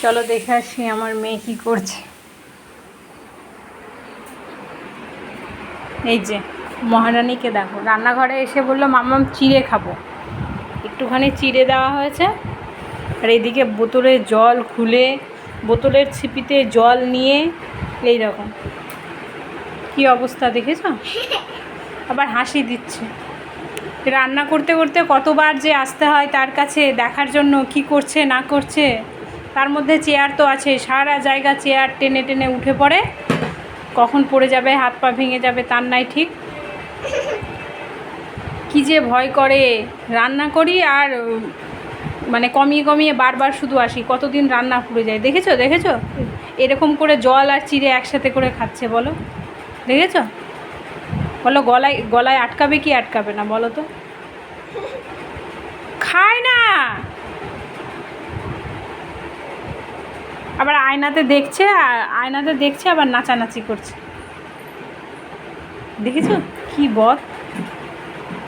চলো দেখে আসি আমার মেয়ে কি করছে। এই যে মহারানীকে দেখো, রান্নাঘরে এসে বললো মাম্মাম চিড়ে খাবো, একটুখানি চিড়ে দেওয়া হয়েছে। আর এইদিকে বোতলের জল খুলে বোতলের ছিপিতে জল নিয়ে এই রকম কি অবস্থা দেখেছ, আবার হাসি দিচ্ছে। রান্না করতে করতে কতবার যে আসতে হয় তার কাছে দেখার জন্য কি করছে না করছে। তার মধ্যে চেয়ার তো আছে, সারা জায়গা চেয়ার টেনে টেনে উঠে পড়ে, কখন পড়ে যাবে হাত পা ভেঙে যাবে তার নাই ঠিক। কি যে ভয় করে, রান্না করি আর মানে কমিয়ে কমিয়ে বারবার শুধু আসি, কতদিন রান্না পুড়ে যায়। দেখেছো দেখেছো এরকম করে জল আর চিড়ে একসাথে করে খাচ্ছে, বলো দেখেছো? বলো গলায় গলায় আটকাবে কি আটকাবে না বলো তো? খায় না, আবার আয়নাতে দেখছে, আয়নাতে দেখছে আবার নাচানাচি করছে। দেখেছো কি বদ।